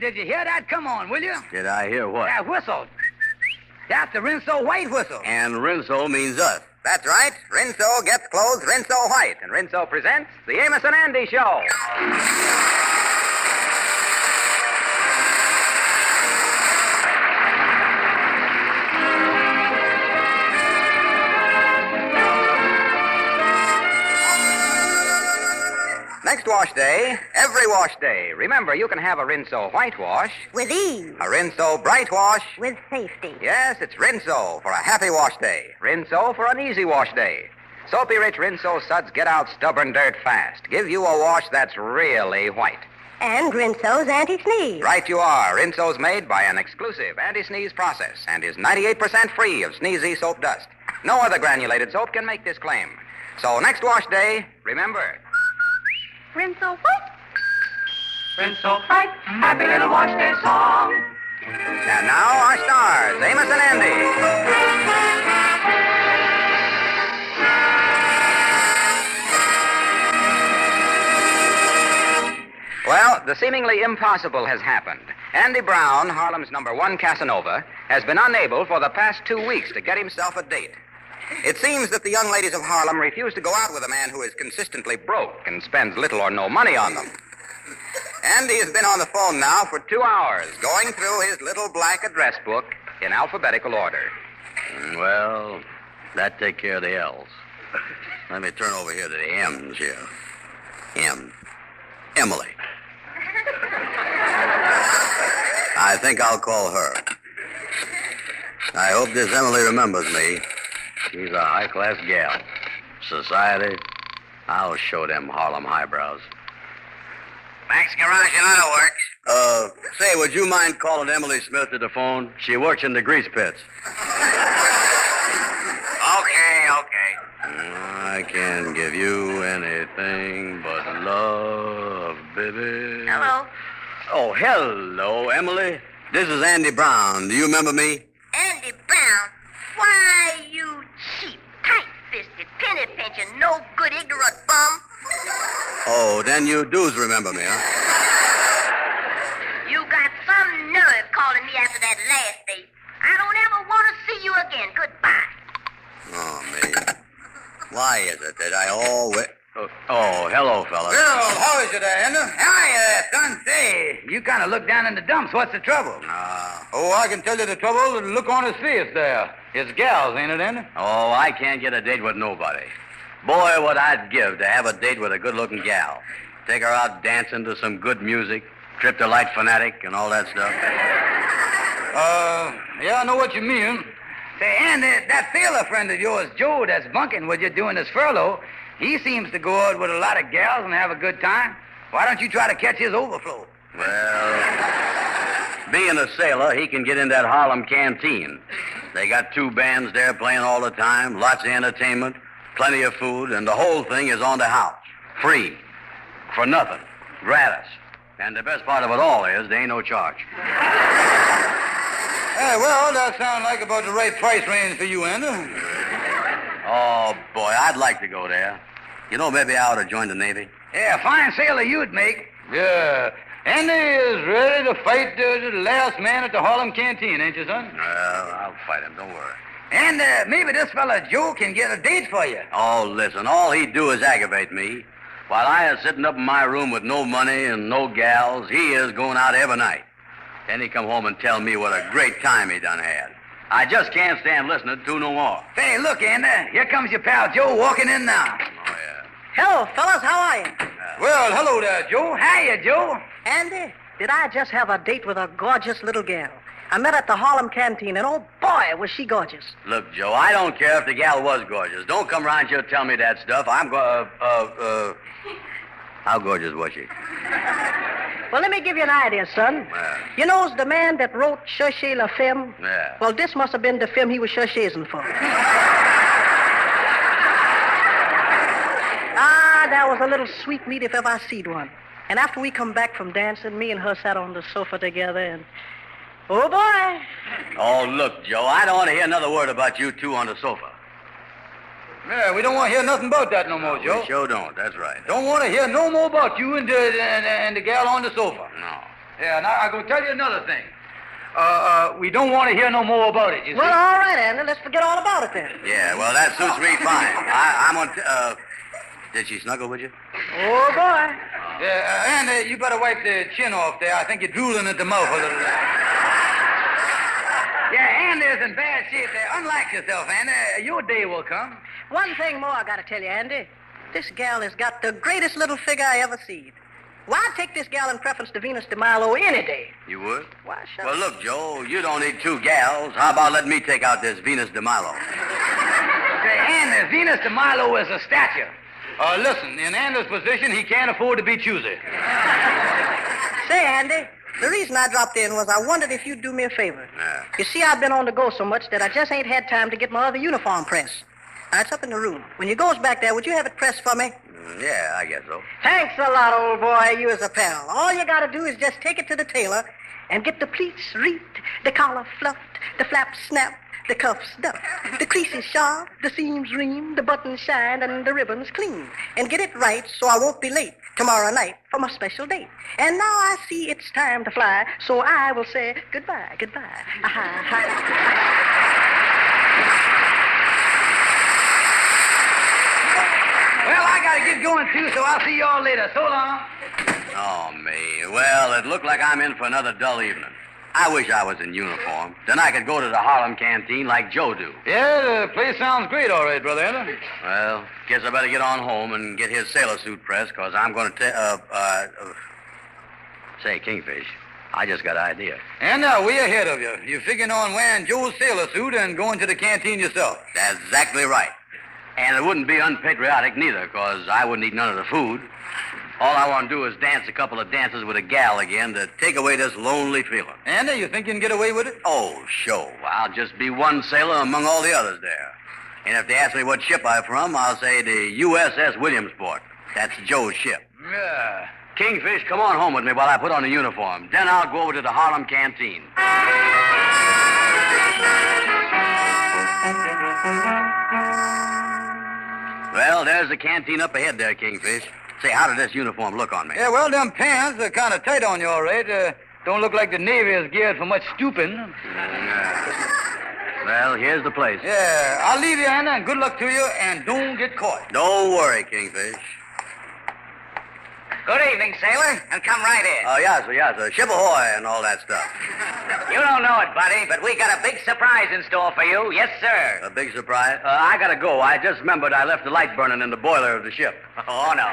did you hear that? Come on, will you? Did I hear what? That whistle. That's the Rinso White whistle. And Rinso means us. That's right. Rinso gets clothes Rinso White. And Rinso presents the Amos and Andy Show. Next wash day, every wash day. Remember, you can have a Rinso White wash. With ease. A Rinso Bright wash. With safety. Yes, it's Rinso for a happy wash day. Rinso for an easy wash day. Soapy-rich Rinso suds get out stubborn dirt fast. Give you a wash that's really white. And Rinso's anti-sneeze. Right you are. Rinso's made by an exclusive anti-sneeze process and is 98% free of sneezy soap dust. No other granulated soap can make this claim. So next wash day, remember... Rinso White. Rinso White, happy little wash day song. And now our stars, Amos and Andy. Well, the seemingly impossible has happened. Andy Brown, Harlem's #1 Casanova, has been unable for the past 2 weeks to get himself a date. It seems that the young ladies of Harlem Refuse to go out with a man who is consistently broke and spends little or no money on them. Andy has been on the phone now for 2 hours, going through his little black address. address book in alphabetical order. Well, that take care of the L's. Let me turn over here to the M's here. M. Emily. I think I'll call her. I hope this Emily remembers me. She's a high-class gal. Society, I'll show them Harlem highbrows. Max Garage and Auto Works. Say, would you mind calling Emily Smith to the phone? She works in the grease pits. Okay. I can give you anything but love, baby. Hello. Oh, hello, Emily. This is Andy Brown. Do you remember me? Andy Brown. Why, you cheap, tight-fisted, penny-pinching, no-good, ignorant bum. Oh, then you do remember me, huh? You got some nerve calling me after that last date. I don't ever want to see you again. Goodbye. Oh, me. Why is it that I always... Oh, hello, fellas. Well, how is it, Andy? Hi, son. Say, you kind of look down in the dumps. What's the trouble? Oh, I can tell you the trouble. The look on his face there. It's gals, ain't it, Andy? Oh, I can't get a date with nobody. Boy, what I'd give to have a date with a good-looking gal. Take her out dancing to some good music, trip to Light Fanatic, and all that stuff. Yeah, I know what you mean. Say, Andy, that sailor friend of yours, Joe, that's bunking with you doing his furlough, he seems to go out with a lot of gals and have a good time. Why don't you try to catch his overflow? Well, being a sailor, he can get in that Harlem canteen. They got 2 bands there playing all the time, lots of entertainment, plenty of food, and the whole thing is on the house. Free. For nothing. Gratis. And the best part of it all is there ain't no charge. Hey, well, that sounds like about the right price range for you, Andy. Oh, boy, I'd like to go there. You know, maybe I ought to join the Navy. Yeah, fine sailor you'd make. Yeah. Andy is ready to fight the last man at the Harlem canteen, ain't you, son? Well, I'll fight him, don't worry. And maybe this fella Joe can get a date for you. Oh, listen, all he'd do is aggravate me. While I is sitting up in my room with no money and no gals, he is going out every night. Then he come home and tell me what a great time he done had. I just can't stand listening to no more. Say, look, Andy, here comes your pal Joe walking in now. Oh, yeah. Hello, fellas. How are you? Well, hello there, Joe. Hiya, Joe. Andy, did I just have a date with a gorgeous little gal? I met her at the Harlem canteen, and oh, boy, was she gorgeous. Look, Joe, I don't care if the gal was gorgeous. Don't come around here and tell me that stuff. How gorgeous was she? Well, let me give you an idea, son. You know the man that wrote Cherchez la Femme? Yeah. Well, this must have been the film he was cherchezing for. That was a little sweet meat if ever I seed one. And after we come back from dancing, me and her sat on the sofa together and... Oh, boy. Oh, look, Joe, I don't want to hear another word about you two on the sofa. Yeah, we don't want to hear nothing about that no more, Joe. We sure don't, that's right. Don't want to hear no more about you and the gal on the sofa. No. Yeah, now I'm going to tell you another thing. We don't want to hear no more about it, you Well, see. all right, Andy. Let's forget all about it then. Yeah, well, that suits me fine. I'm on... Did she snuggle with you? Oh, boy. Yeah, Andy, you better wipe the chin off there. I think you're drooling at the mouth a little. Yeah, Andy's in bad shape there. Unlike yourself, Andy. Your day will come. One thing more I got to tell you, Andy. This gal has got the greatest little figure I ever seen. Why, I'd take this gal in preference to Venus de Milo any day. You would? Why, sure. Well, look, Joe, you don't need two gals. How about letting me take out this Venus de Milo? Say, Andy, Venus de Milo is a statue. Listen, in Andy's position, he can't afford to be choosy. Say, Andy, the reason I dropped in was I wondered if you'd do me a favor. Yeah. You see, I've been on the go so much that I just ain't had time to get my other uniform pressed. Now, it's up in the room. When you goes back there, would you have it pressed for me? Yeah, I guess so. Thanks a lot, old boy. You as a pal. All you gotta do is just take it to the tailor and get the pleats reaped, the collar fluffed, the flaps snapped, the cuffs stuffed, the creases sharp, the seams reamed, the buttons shined, and the ribbons clean. And get it right so I won't be late tomorrow night for my special date. And now I see it's time to fly, so I will say goodbye, goodbye. Well, I got to get going, too, so I'll see you all later. So long. Oh, me. Well, it looked like I'm in for another dull evening. I wish I was in uniform. Then I could go to the Harlem canteen like Joe do. Yeah, the place sounds great, all right, Brother Andy. Well, guess I better get on home and get his sailor suit pressed, because I'm going to Say, Kingfish, I just got an idea. And we're ahead of you. You're figuring on wearing Joe's sailor suit and going to the canteen yourself. That's exactly right. And it wouldn't be unpatriotic neither, because I wouldn't eat none of the food. All I want to do is dance a couple of dances with a gal again to take away this lonely feeling. Andy, you think you can get away with it? Oh, sure. I'll just be one sailor among all the others there. And if they ask me what ship I'm from, I'll say the USS Williamsport. That's Joe's ship. Yeah. Kingfish, come on home with me while I put on the uniform. Then I'll go over to the Harlem canteen. Well, there's the canteen up ahead there, Kingfish. Say, how did this uniform look on me? Yeah, well, them pants are kind of tight on you, all right. Don't look like the Navy is geared for much stooping. Well, here's the place. Yeah, I'll leave you, Anna, and good luck to you, and don't get caught. Don't worry, Kingfish. Good evening, sailor, and come right in. Oh, yes, ship ahoy and all that stuff. You don't know it, buddy, but we got a big surprise in store for you. Yes, sir. A big surprise? I gotta go. I just remembered I left the light burning in the boiler of the ship. Oh, no.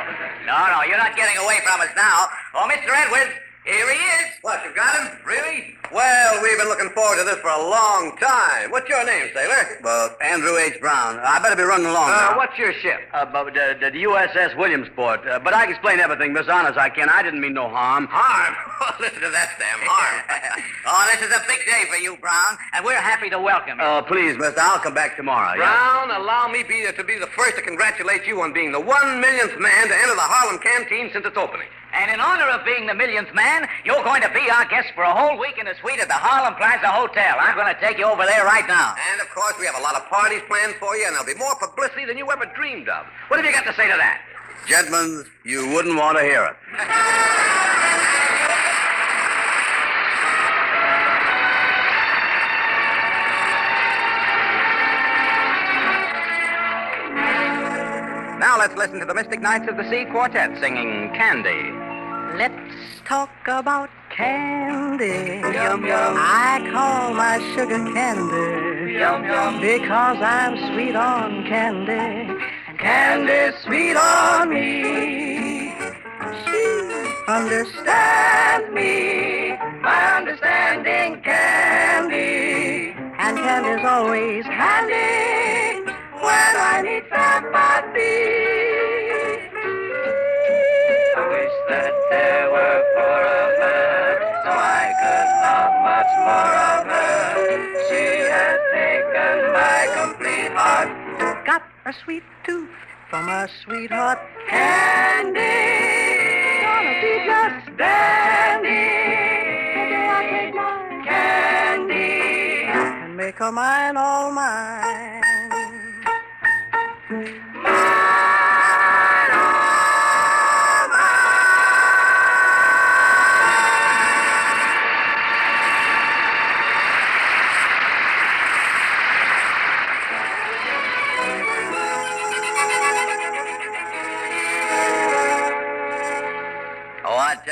No, you're not getting away from us now. Oh, Mr. Edwards, here he is. What, you got him? Really? Well, we've been looking forward to this for a long time. What's your name, sailor? Andrew H. Brown. I better be running along now. What's your ship? The USS Williamsport. But I can explain everything, Miss Honest, I can. I didn't mean no harm. Harm? Listen to that damn harm. Oh, this is a big day for you, Brown, and we're happy to welcome you. Please, mister, I'll come back tomorrow. Brown, allow me to be the first to congratulate you on being the 1 millionth man to enter the Harlem canteen since its opening. And in honor of being the millionth man, you're going to be our guest for a whole week in a suite at the Harlem Plaza Hotel. I'm going to take you over there right now. And, of course, we have a lot of parties planned for you, and there'll be more publicity than you ever dreamed of. What have you got to say to that? Gentlemen, you wouldn't want to hear it. Now let's listen to the Mystic Knights of the Sea Quartet singing Candy. Let's talk about candy. Yum, yum. I call my sugar candy. Yum, yum. Because I'm sweet on candy. And Candy sweet on me. she understands me. My understanding candy. And candy's always handy When I need somebody. I wish that there were four of her, so I could love much more of her. She has taken my complete heart. got a sweet tooth from a sweetheart. Candy. Gonna be just dandy. Maybe I'll take mine Candy. and make her mine, all mine.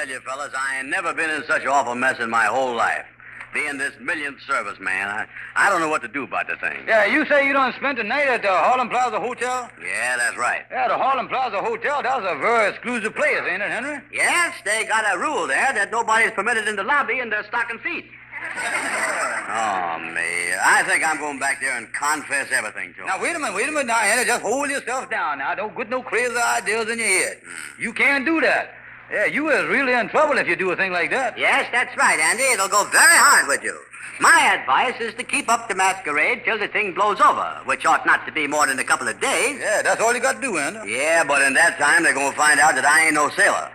tell you, fellas, I ain't never been in such an awful mess in my whole life. Being this millionth service man, I don't know what to do about the thing. Yeah, you say you done spent the night at the Harlem Plaza Hotel? Yeah, that's right. Yeah, the Harlem Plaza Hotel, that's a very exclusive place, ain't it, Henry? Yes, they got a rule there that nobody's permitted in the lobby in their stocking feet. Oh, me. I think I'm going back there and confess everything to him. Now, wait a minute now, Henry. Just hold yourself down now. Don't put no crazy ideas in your head. You can't do that. Yeah, you is really in trouble if you do a thing like that. Yes, that's right, Andy. It'll go very hard with you. My advice is to keep up the masquerade till the thing blows over, which ought not to be more than a couple of days. Yeah, that's all you got to do, Andy. Yeah, but in that time, they're going to find out that I ain't no sailor.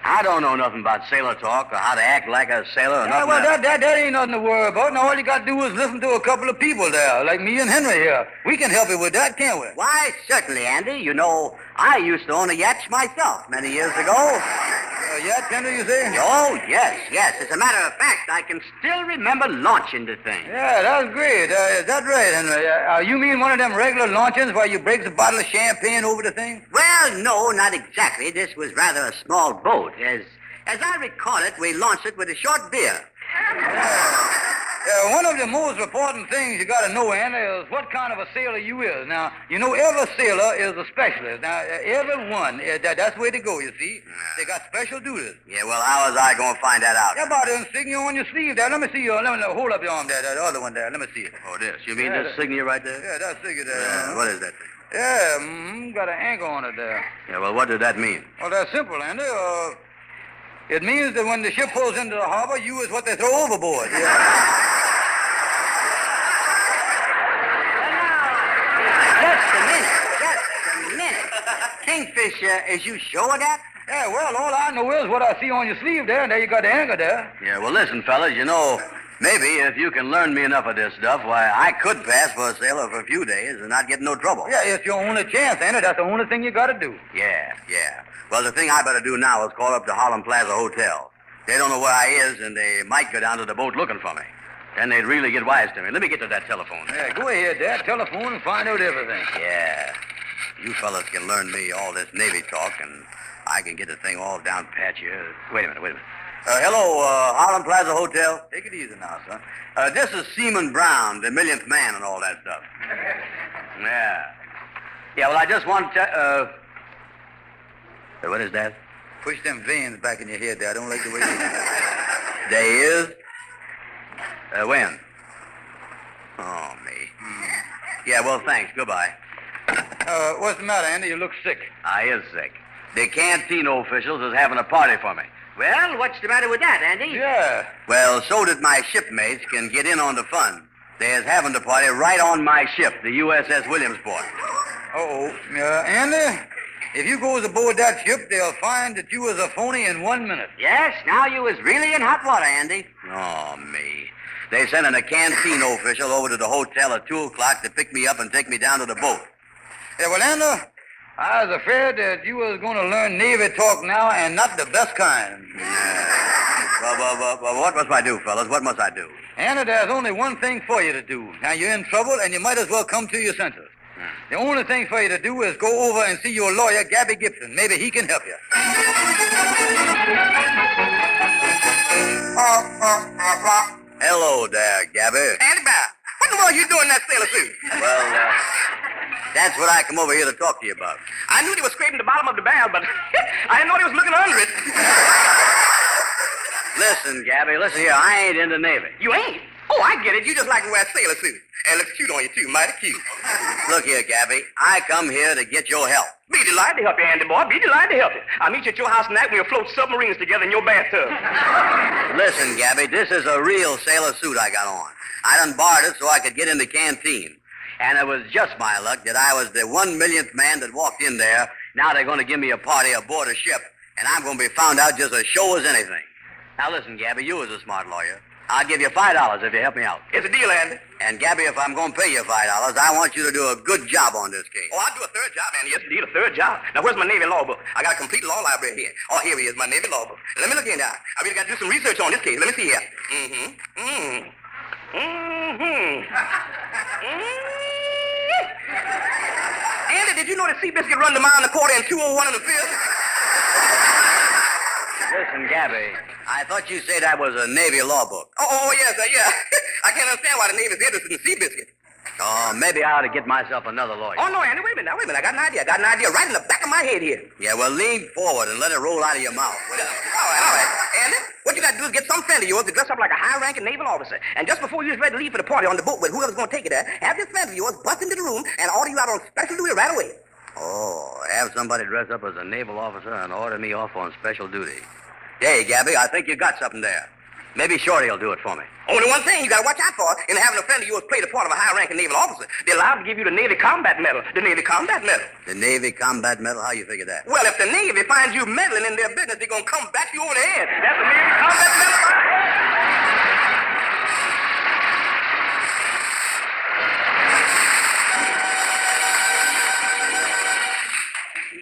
I don't know nothing about sailor talk or how to act like a sailor or Yeah, nothing well, else. that ain't nothing to worry about. Now, all you got to do is listen to a couple of people there, like me and Henry here. We can help you with that, can't we? Why, certainly, Andy. You know, I used to own a yacht myself many years ago. Yeah, Henry, you say? Oh, yes. As a matter of fact, I can still remember launching the thing. Yeah, that's great. Is that right, Henry? You mean one of them regular launchings where you break a bottle of champagne over the thing? Well, no, not exactly. This was rather a small boat. As I recall it, we launched it with a short beer. One of the most important things you got to know, Andy, is what kind of a sailor you is. Now, you know, every sailor is a specialist. Now, everyone, that's the way to go, you see. They got special duties. Yeah, well, how was I going to find that out? How about the insignia on your sleeve there? Let me see your, hold up your arm there, the other one there. Let me see it. Oh, this. You mean this insignia right there? Yeah, that insignia there. What is that thing? Yeah, got an anchor on it there. Yeah, well, what did that mean? Well, that's simple, Andy. It means that when the ship pulls into the harbor, you is what they throw overboard. Yeah. Just a minute. Kingfisher, is you sure of that? Yeah, well, all I know is what I see on your sleeve there, and there you got the anchor there. Yeah, well, listen, fellas, you know, maybe if you can learn me enough of this stuff, why, I could pass for a sailor for a few days and not get in no trouble. Yeah, it's your only chance, Andy. That's the only thing you got to do. Yeah. Well, the thing I better do now is call up the Harlem Plaza Hotel. They don't know where I is, and they might go down to the boat looking for me. Then they'd really get wise to me. Let me get to that telephone. Yeah, go ahead, Dad. Telephone and find out everything. Yeah. You fellas can learn me all this Navy talk, and I can get the thing all down pat here. Wait a minute. Hello, Harlem Plaza Hotel. Take it easy now, son. This is Seaman Brown, the millionth man and all that stuff. Yeah, well, I just want to... what is that? Push them veins back in your head there. I don't like the way you... They is? When? Oh, me. Yeah, well, thanks. Goodbye. What's the matter, Andy? You look sick. I is sick. The canteen officials is having a party for me. Well, what's the matter with that, Andy? Yeah. Well, so that my shipmates can get in on the fun. They is having the party right on my ship, the USS Williamsport. Andy, if you goes aboard that ship, they'll find that you was a phony in 1 minute. Yes, now you is really in hot water, Andy. Oh, me. They sending a canteen official over to the hotel at 2 o'clock to pick me up and take me down to the boat. Yeah, well, Andy, I was afraid that you was going to learn Navy talk now, and not the best kind. Well, what must I do, fellas? What must I do? Andy, there's only one thing for you to do. Now, you're in trouble, and you might as well come to your senses. The only thing for you to do is go over and see your lawyer, Gabby Gibson. Maybe he can help you. Hello there, Gabby. Andy Bow, what in the world are you doing in that sailor suit? Well, that's what I come over here to talk to you about. I knew he was scraping the bottom of the barrel, but I didn't know he was looking under it. Listen, Gabby, listen here. I ain't in the Navy. You ain't? Oh, I get it. You just like to wear sailor suits. And looks cute on you, too. Mighty cute. Look here, Gabby. I come here to get your help. Be delighted to help you, Andy boy. Be delighted to help you. I'll meet you at your house tonight. We'll float submarines together in your bathtub. Listen, Gabby, this is a real sailor suit I got on. I done borrowed it so I could get in the canteen. And it was just my luck that I was the 1 millionth man that walked in there. Now they're going to give me a party aboard a ship, and I'm going to be found out just as sure as anything. Now listen, Gabby, you was a smart lawyer. I'll give you $5 if you help me out. It's a deal, Andy. And, Gabby, if I'm going to pay you $5, I want you to do a good job on this case. Oh, I'll do a third job, Andy. Yes, indeed, a third job. Now, where's my Navy law book? I got a complete law library here. Oh, here he is, my Navy law book. Let me look in there. I really got to do some research on this case. Let me see here. Andy, did you know that Seabiscuit run the mile and a quarter and 2:01 in the fifth? listen, Gabby. I thought you said that was a Navy law book. Oh, yes, yeah. I can't understand why the Navy's interested in Seabiscuit. Oh, maybe I ought to get myself another lawyer. Oh, no, Andy, wait a minute. I got an idea. Right in the back of my head here. Yeah, well, lean forward and let it roll out of your mouth. All right. Andy, what you got to do is get some friend of yours to dress up like a high-ranking naval officer. And just before you're ready to leave for the party on the boat with whoever's going to take you there, have this friend of yours bust into the room and order you out on special duty right away. Oh, have somebody dress up as a naval officer and order me off on special duty. Hey, Gabby, I think you got something there. Maybe Shorty will do it for me. Only one thing you got to watch out for in having a friend of yours play the part of a high-ranking naval officer. They're allowed to give you the Navy Combat Medal. The Navy Combat Medal. The Navy Combat Medal? How you figure that? Well, if the Navy finds you meddling in their business, they're going to come back you over the head. That's the Navy Combat Medal.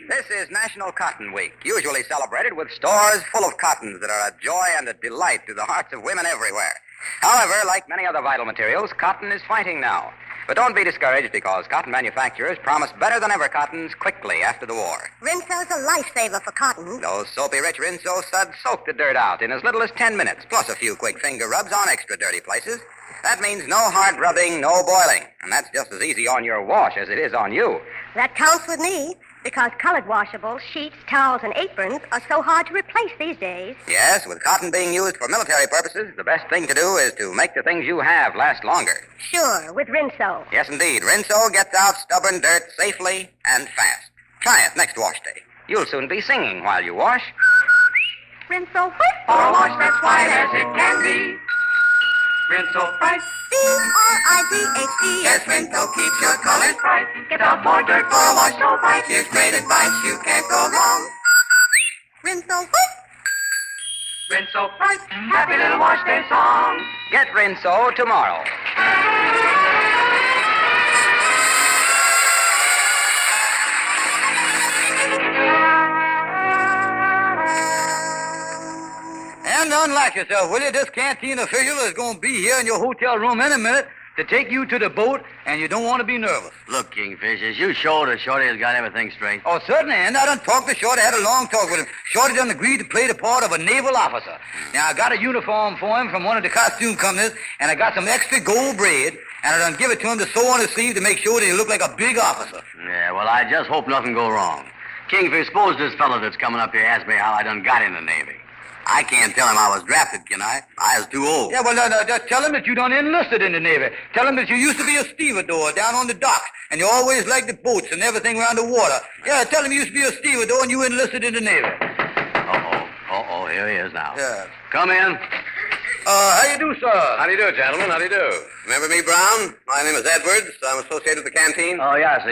This is National Cotton Week, usually celebrated with stores full of cottons that are a joy and a delight to the hearts of women everywhere. However, like many other vital materials, cotton is fighting now. But don't be discouraged because cotton manufacturers promise better than ever cottons quickly after the war. Rinso's a lifesaver for cotton. Those soapy-rich Rinso suds soak the dirt out in as little as 10 minutes, plus a few quick finger rubs on extra dirty places. That means no hard rubbing, no boiling. And that's just as easy on your wash as it is on you. That counts with me, because colored washables, sheets, towels, and aprons are so hard to replace these days. Yes, with cotton being used for military purposes, the best thing to do is to make the things you have last longer. Sure, with Rinso. Yes, indeed. Rinso gets out stubborn dirt safely and fast. Try it next wash day. You'll soon be singing while you wash. Rinso whip. For a wash that's white as it can be. Rinso bright. C-R-I-D-H-T. Yes, Rinso keeps your colors bright. Get out more dirt for a wash so bright. Here's great advice, you can't go wrong. Rinso whip. Rinso bright. Happy little wash day song. Get Rinso tomorrow. And unlock yourself, will you? This canteen official is going to be here in your hotel room any minute to take you to the boat, and you don't want to be nervous. Look, Kingfish, is you sure that Shorty has got everything straight? Oh, certainly, and I done talked to Shorty, had a long talk with him. Shorty done agreed to play the part of a naval officer. Now, I got a uniform for him from one of the costume companies, and I got some extra gold braid, and I done give it to him to sew on his sleeve to make sure that he look like a big officer. Yeah, well, I just hope nothing go wrong. Kingfish, suppose this fellow that's coming up here asks me how I done got in the Navy. I can't tell him I was drafted, can I? I was too old. Yeah, well, no, just tell him that you done enlisted in the Navy. Tell him that you used to be a stevedore down on the docks, and you always liked the boats and everything around the water. Yeah, tell him you used to be a stevedore and you enlisted in the Navy. Here he is now. Yeah. Come in. How you do, sir? How do you do, gentlemen? How do you do? Remember me, Brown? My name is Edwards. I'm associated with the canteen. Oh, yes.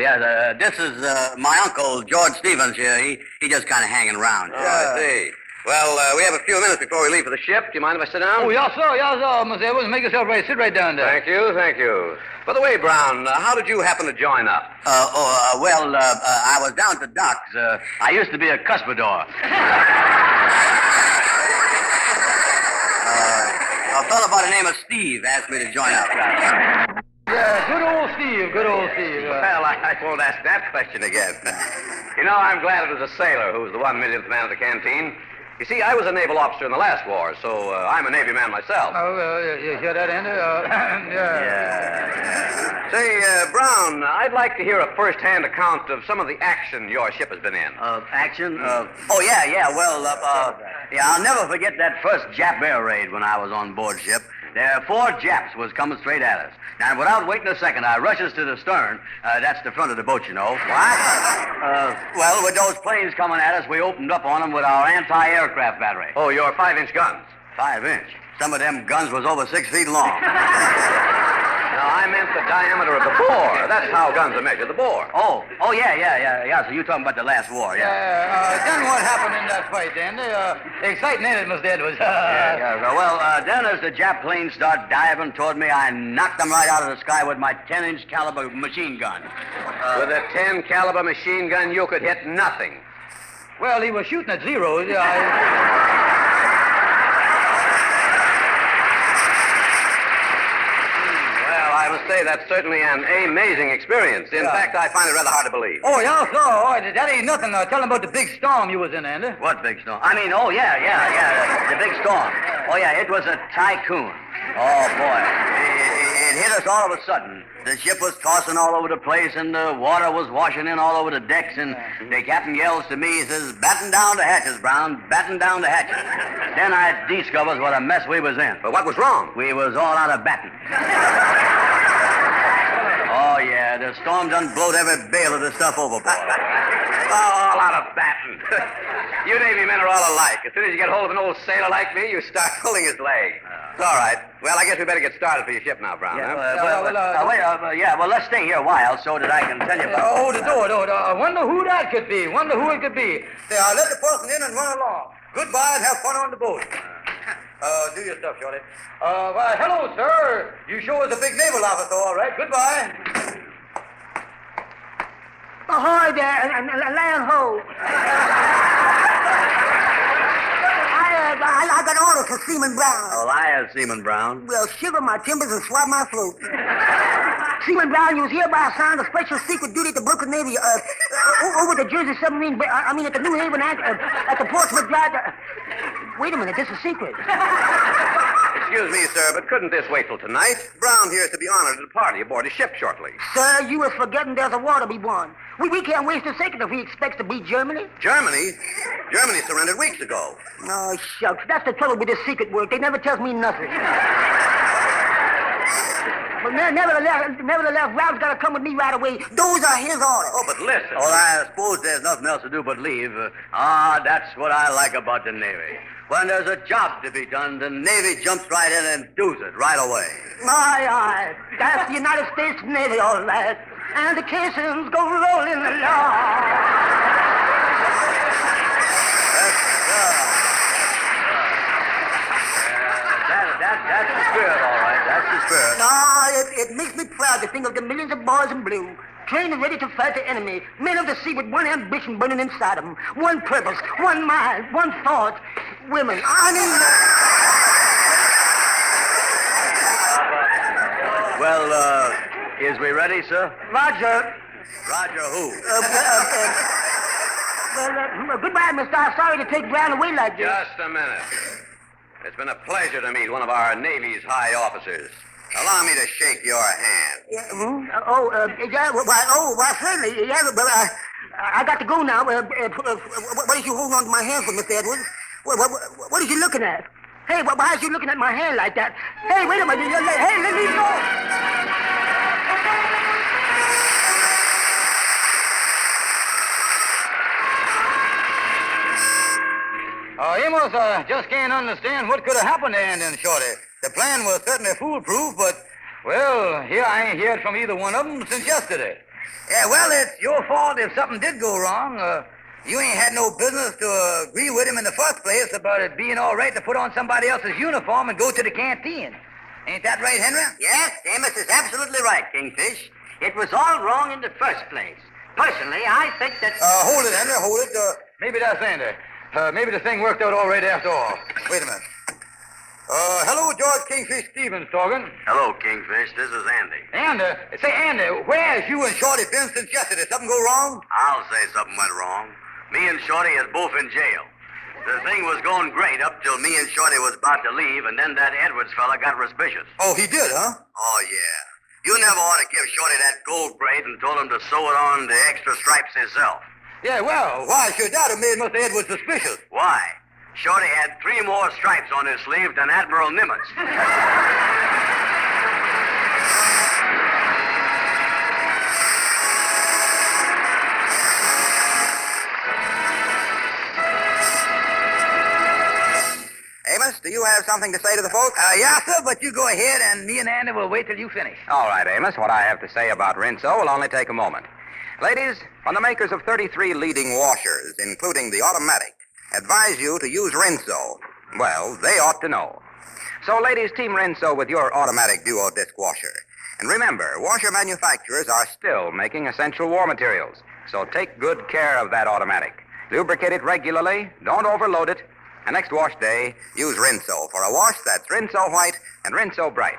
This is my uncle, George Stevens here. He just kind of hanging around. Oh, I see. Well, we have a few minutes before we leave for the ship. Do you mind if I sit down? Oh, yes, sir, Miss Edwards. Make yourself right. Sit right down there. Thank you. By the way, Brown, how did you happen to join up? I was down at the docks. I used to be a cuspidor. A fellow by the name of Steve asked me to join up. Yeah, good old Steve. Well, I won't ask that question again. You know, I'm glad it was a sailor who was the 1 millionth man of the canteen. You see, I was a naval officer in the last war, so I'm a Navy man myself. You hear that, Andy? Yeah. Say, Brown, I'd like to hear a first-hand account of some of the action your ship has been in. Action? Yeah. Well, I'll never forget that first Jap air raid when I was on board ship. There, 4 Japs was coming straight at us. Now, without waiting a second, I rushes to the stern. That's the front of the boat, you know. What? Well, with those planes coming at us, we opened up on them with our anti-aircraft battery. Oh, your 5-inch guns. 5-inch. Some of them guns was over 6 feet long. No, I meant the diameter of the bore. That's how guns are measured, the bore. Oh, yeah. So you're talking about the last war, yeah. Then what happened in that fight, Andy? Exciting, ain't it, Mr. Edwards? Then as the Jap planes start diving toward me, I knocked them right out of the sky with my 10-inch caliber machine gun. With a 10 caliber machine gun, you could hit nothing. Well, he was shooting at zeros. I was say that's certainly an amazing experience. In fact, I find it rather hard to believe. Oh, yeah, so. Oh, that ain't nothing. Tell them about the big storm you was in, Andy. What big storm? I mean, the big storm. Oh, yeah, it was a tycoon. Oh, boy. It hit us all of a sudden. The ship was tossing all over the place, and the water was washing in all over the decks, and the captain yells to me, he says, "Batten down the hatches, Brown, batten down the hatches." Then I discovers what a mess we was in. But what was wrong? We was all out of batten. Oh, yeah, the storm done blowed every bale of the stuff overboard. All out of batting. You Navy men are all alike. As soon as you get hold of an old sailor like me, you start pulling his leg. It's all right. Well, I guess we better get started for your ship now, Brown. Yeah, huh? well, let's stay here a while so that I can tell you about Oh, the door. I wonder who that could be. Wonder who it could be. Say, let the person in and run along. Goodbye and have fun on the boat. Do your stuff, Shorty. Why, hello, sir. You sure is a big naval officer, all right. Goodbye. Ahoy there, land ho. I got orders for Seaman Brown. Oh, liar, Seaman Brown. Well, shiver my timbers and swab my throat. Seaman Brown, you was hereby assigned a special secret duty at the Brooklyn Navy, over the Jersey submarine, at the New Haven, at the Portsmouth Drive. Wait a minute, this is secret. Excuse me, sir, but couldn't this wait till tonight? Brown here is to be honored at a party aboard his ship shortly. Sir, you was forgetting there's a war to be won. We can't waste a second if he expects to beat Germany. Germany? Germany surrendered weeks ago. Oh, shucks. That's the trouble with this secret work. They never tells me nothing. But nevertheless, Ralph's got to come with me right away. Those are his orders. Oh, but listen. Well, I suppose there's nothing else to do but leave. That's what I like about the Navy. When there's a job to be done, the Navy jumps right in and does it right away. Aye. That's the United States Navy, all right. And the caissons go rolling along. That's the spirit, all right. That's the spirit. It makes me proud to think of the millions of boys in blue, trained and ready to fight the enemy, men of the sea with one ambition burning inside them, one purpose, one mind, one thought, women. Well, is we ready, sir? Roger. Roger who? Goodbye, mister. I'm sorry to take Brown away like this. Just a minute. It's been a pleasure to meet one of our Navy's high officers. Allow me to shake your hand. Certainly. Yeah, but I got to go now. What is you holding on to my hand for, Mr. Edwards? What is you looking at? Hey, why is you looking at my hand like that? Hey, wait a minute. Hey, let me go. Amos, just can't understand what could have happened to Andy and Shorty. The plan was certainly foolproof, but, well, here I ain't heard from either one of them since yesterday. Yeah, well, it's your fault if something did go wrong. You ain't had no business to agree with him in the first place about it being all right to put on somebody else's uniform and go to the canteen. Ain't that right, Henry? Yes, Amos is absolutely right, Kingfish. It was all wrong in the first place. Personally, I think that... Hold it, Henry, hold it. Maybe that's Andy. Maybe the thing worked out all right after all. Wait a minute. Hello, George Kingfish Stevens talking. Hello, Kingfish. This is Andy. Andy, where's you and Shorty been since yesterday? Something go wrong? I'll say something went wrong. Me and Shorty is both in jail. The thing was going great up till me and Shorty was about to leave, and then that Edwards fella got suspicious. Oh, he did, huh? Oh, yeah. You never ought to give Shorty that gold braid and told him to sew it on the extra stripes himself. Yeah, well, why should that have made Mr. Edwards suspicious? Why? Shorty had 3 more stripes on his sleeve than Admiral Nimitz. Amos, do you have something to say to the folks? Yeah, sir, but you go ahead, and me and Andy will wait till you finish. All right, Amos. What I have to say about Rinso will only take a moment. Ladies, from the makers of 33 leading washers, including the automatic, advise you to use Rinso. Well, they ought to know. So, ladies, team Rinso with your automatic duo disc washer. And remember, washer manufacturers are still making essential war materials. So take good care of that automatic. Lubricate it regularly, don't overload it, and next wash day, use Rinso for a wash that's Rinso white and Rinso bright.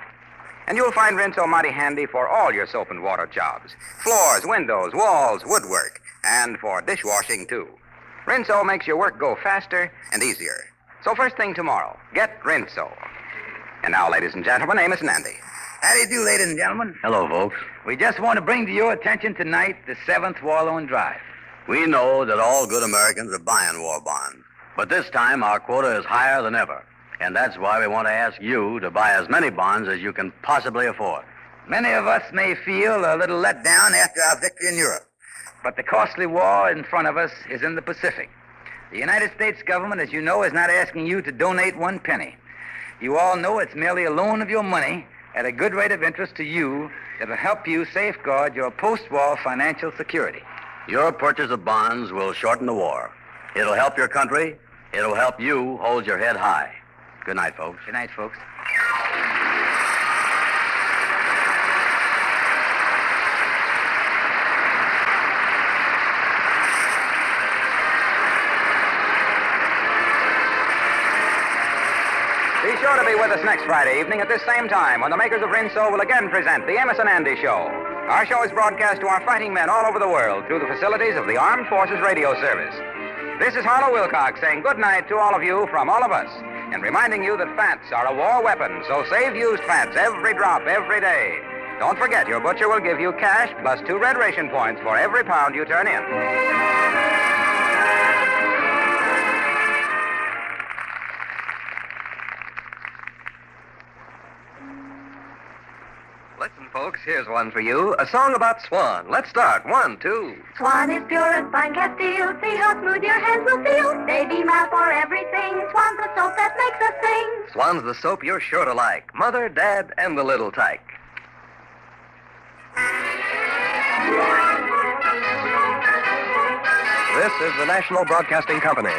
And you'll find Rinso mighty handy for all your soap and water jobs. Floors, windows, walls, woodwork, and for dishwashing, too. Rinso makes your work go faster and easier. So first thing tomorrow, get Rinso. And now, ladies and gentlemen, Amos and Andy. How do you do, ladies and gentlemen? Hello, folks. We just want to bring to your attention tonight the 7th War Loan Drive. We know that all good Americans are buying war bonds. But this time, our quota is higher than ever. And that's why we want to ask you to buy as many bonds as you can possibly afford. Many of us may feel a little let down after our victory in Europe. But the costly war in front of us is in the Pacific. The United States government, as you know, is not asking you to donate 1 penny. You all know it's merely a loan of your money at a good rate of interest to you that will help you safeguard your post-war financial security. Your purchase of bonds will shorten the war. It'll help your country. It'll help you hold your head high. Good night, folks. Good night, folks. Be sure to be with us next Friday evening at this same time when the makers of Rinso will again present the Amos and Andy Show. Our show is broadcast to our fighting men all over the world through the facilities of the Armed Forces Radio Service. This is Harlow Wilcox saying good night to all of you from all of us, and reminding you that fats are a war weapon, so save used fats every drop, every day. Don't forget, your butcher will give you cash plus 2 red ration points for every pound you turn in. Listen, folks, here's one for you. A song about Swan. Let's start. 1, 2. Swan is pure as fine castile. See how smooth your hands will feel. They beam out for everything. Swan's the soap that makes us sing. Swan's the soap you're sure to like. Mother, Dad, and the little tyke. This is the National Broadcasting Company.